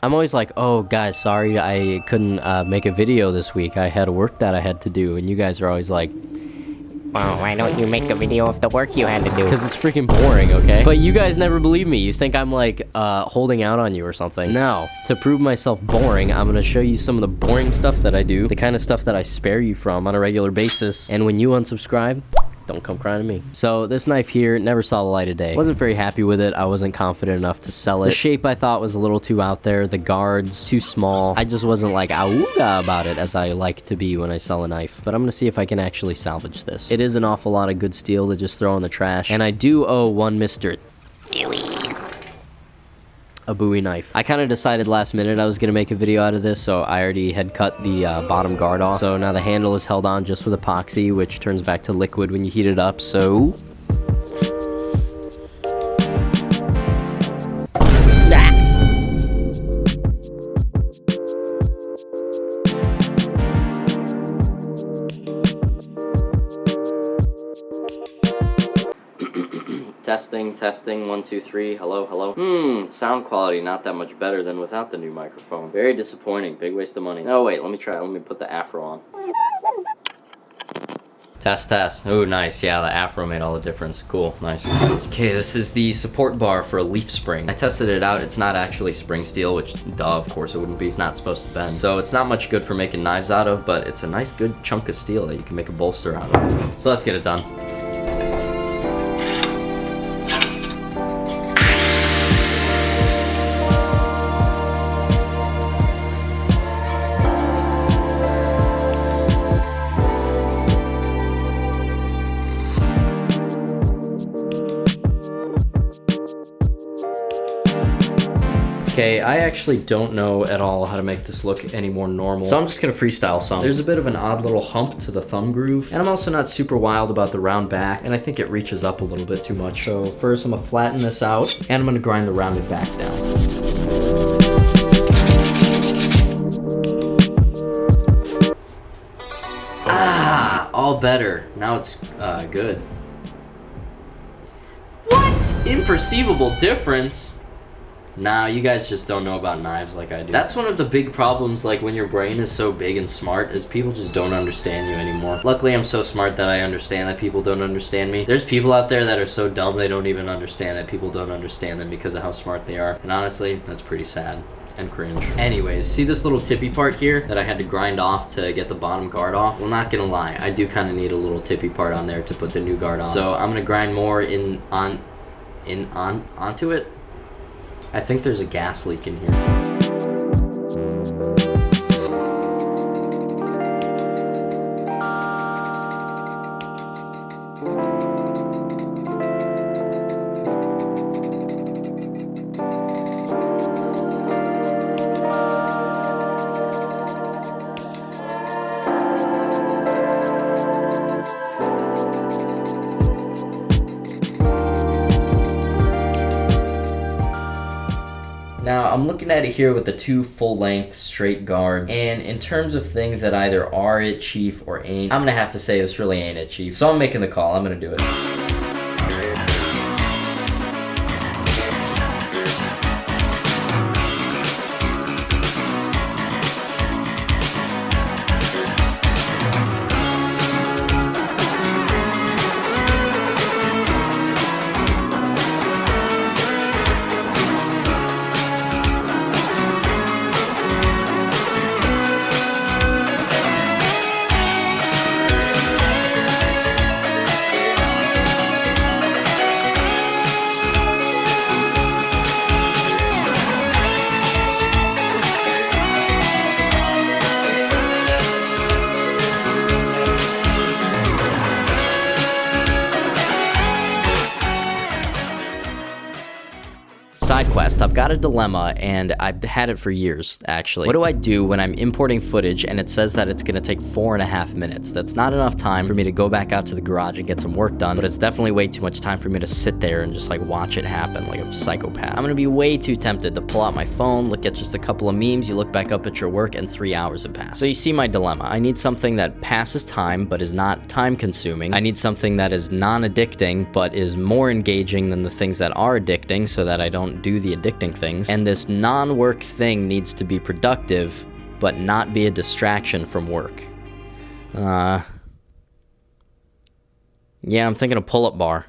I'm always like, oh, guys, sorry I couldn't make a video this week. I had work that I had to do. And you guys are always like, Well, why don't you make a video of the work you had to do? because it's freaking boring, okay? But you guys never believe me. You think I'm like holding out on you or something. No. To prove myself boring, I'm gonna show you some of the boring stuff that I do, the kind of stuff that I spare you from on a regular basis. And when you unsubscribe, don't come crying to me. So this knife here never saw the light of day. Wasn't very happy with it. I wasn't confident enough to sell it. The shape I thought was a little too out there. The guards too small. I just wasn't like awooga about it as I like to be when I sell a knife. But I'm gonna see if I can actually salvage this. It is an awful lot of good steel to just throw in the trash. And I do owe one Mr. a Bowie knife. I kind of decided last minute I was gonna make a video out of this, so I already had cut the bottom guard off. So now the handle is held on just with epoxy, which turns back to liquid when you heat it up, so... Testing, 1, 2, 3, hello. Sound quality not that much better than without the new microphone. Very disappointing, big waste of money. Oh wait, let me put the afro on. Test. Oh, nice, yeah, the afro made all the difference. Cool, nice. Okay, this is the support bar for a leaf spring. I tested it out, it's not actually spring steel, which, duh, of course it wouldn't be, it's not supposed to bend. So it's not much good for making knives out of, but it's a nice good chunk of steel that you can make a bolster out of. So let's get it done. Okay, I actually don't know at all how to make this look any more normal, so I'm just gonna freestyle some. There's a bit of an odd little hump to the thumb groove, and I'm also not super wild about the round back, and I think it reaches up a little bit too much. So first I'm gonna flatten this out, and I'm gonna grind the rounded back down. All better. Now it's good. What? Imperceivable difference? Nah, you guys just don't know about knives like I do. That's one of the big problems, like, when your brain is so big and smart, is people just don't understand you anymore. Luckily, I'm so smart that I understand that people don't understand me. There's people out there that are so dumb they don't even understand that people don't understand them because of how smart they are. And honestly, that's pretty sad and cringe. Anyways, see this little tippy part here that I had to grind off to get the bottom guard off? Well, not gonna lie, I do kind of need a little tippy part on there to put the new guard on. So I'm gonna grind more onto it. I think there's a gas leak in here. Now, I'm looking at it here with the two full-length straight guards, and in terms of things that either are it, Chief, or ain't, I'm gonna have to say this really ain't it, Chief. So I'm making the call. I'm gonna do it. Side quest, I've got a dilemma, and I've had it for years, actually. What do I do when I'm importing footage and it says that it's gonna take 4.5 minutes? That's not enough time for me to go back out to the garage and get some work done, but it's definitely way too much time for me to sit there and just like watch it happen like a psychopath. I'm gonna be way too tempted to pull out my phone, look at just a couple of memes, you look back up at your work, and 3 hours have passed. So you see my dilemma. I need something that passes time, but is not time consuming. I need something that is non-addicting, but is more engaging than the things that are addicting, so that I don't do the addicting things, and this non-work thing needs to be productive, but not be a distraction from work. Yeah, I'm thinking a pull-up bar.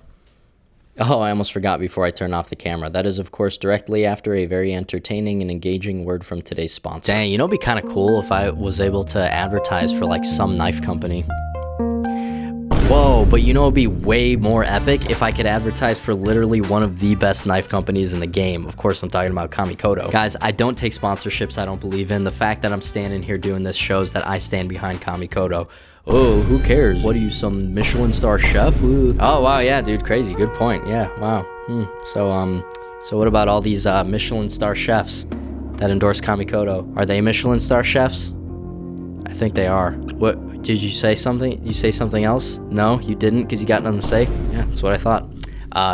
Oh, I almost forgot before I turn off the camera. That is, of course, directly after a very entertaining and engaging word from today's sponsor. Dang, you know, it'd be kind of cool if I was able to advertise for, like, some knife company. Whoa, but you know it'd be way more epic if I could advertise for literally one of the best knife companies in the game. Of course, I'm talking about Kamikoto. Guys, I don't take sponsorships I don't believe in. The fact that I'm standing here doing this shows that I stand behind Kamikoto. Oh, who cares? What are you, some Michelin star chef? Ooh. Oh, wow, yeah, dude, crazy. Good point. Yeah, wow. So what about all these Michelin star chefs that endorse Kamikoto? Are they Michelin star chefs? I think they are. What, did you say something? You say something else? No, you didn't because you got nothing to say? Yeah, that's what I thought.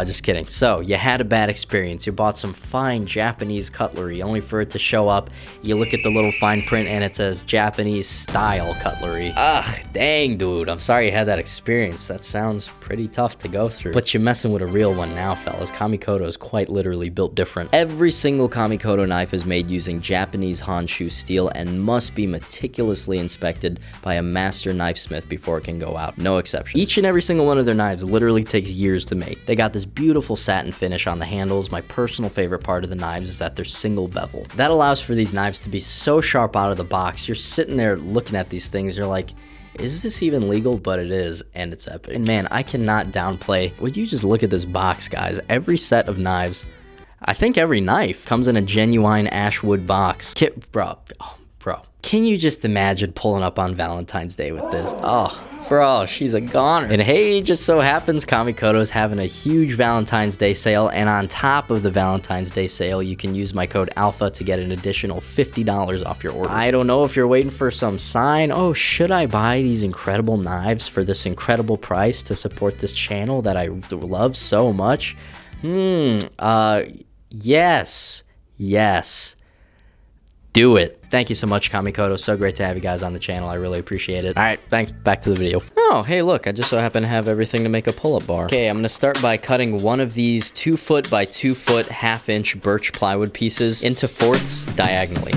Just kidding. So, you had a bad experience. You bought some fine Japanese cutlery, only for it to show up. You look at the little fine print and it says Japanese style cutlery. Ugh, dang, dude. I'm sorry you had that experience. That sounds pretty tough to go through. But you're messing with a real one now, fellas. Kamikoto is quite literally built different. Every single Kamikoto knife is made using Japanese Honshu steel and must be meticulously inspected by a master knifesmith before it can go out. No exception. Each and every single one of their knives literally takes years to make. They got this beautiful satin finish on the handles. My personal favorite part of the knives is that they're single bevel. That allows for these knives to be so sharp out of the box. You're sitting there looking at these things, you're like, is this even legal? But it is, and it's epic. And man, I cannot downplay. Would you just look at this box, guys? Every set of knives, I think every knife comes in a genuine ashwood box. Bro, can you just imagine pulling up on Valentine's Day with this? Oh, bro, she's a goner. And hey, just so happens Kamikoto's having a huge Valentine's Day sale, and on top of the Valentine's Day sale, you can use my code ALPHA to get an additional $50 off your order. I don't know if you're waiting for some sign. Oh, should I buy these incredible knives for this incredible price to support this channel that I love so much? Yes. Do it. Thank you so much, Kamikoto. So great to have you guys on the channel. I really appreciate it. All right, thanks. Back to the video. Oh, hey, look, I just so happen to have everything to make a pull-up bar. Okay, I'm gonna start by cutting one of these 2 foot by 2 foot 1/2 inch birch plywood pieces into fourths diagonally.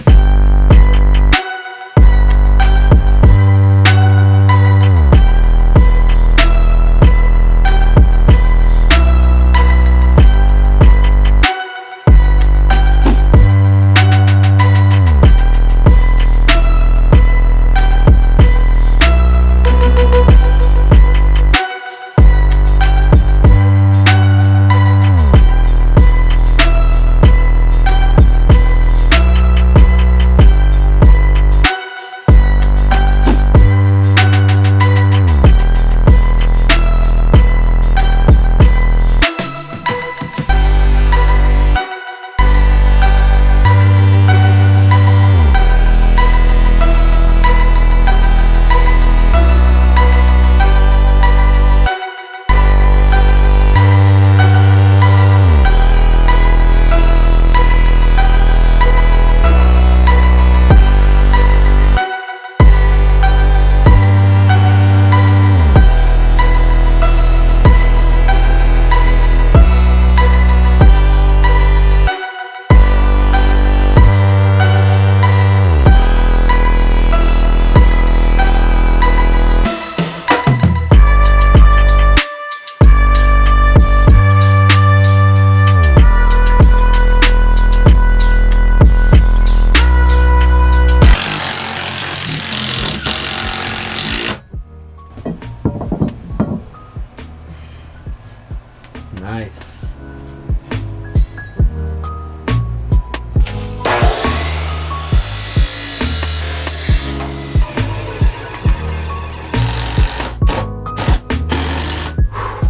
Nice.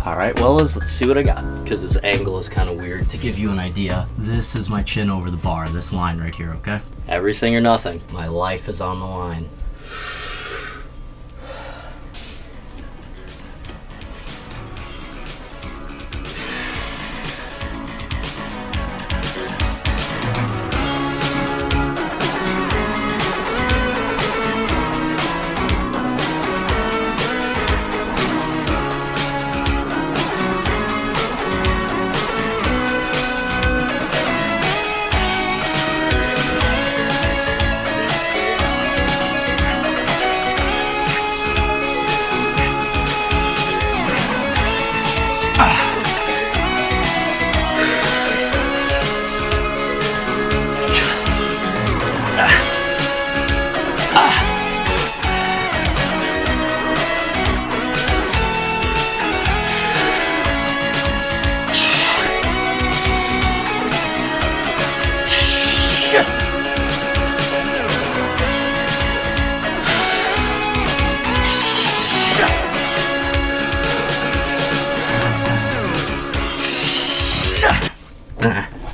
All right, Wellas, let's see what I got. Because this angle is kind of weird. To give you an idea, this is my chin over the bar, this line right here, okay? Everything or nothing. My life is on the line.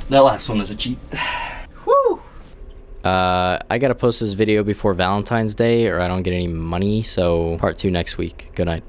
That last one was a cheat. Woo! I gotta post this video before Valentine's Day or I don't get any money, so part 2 next week. Good night.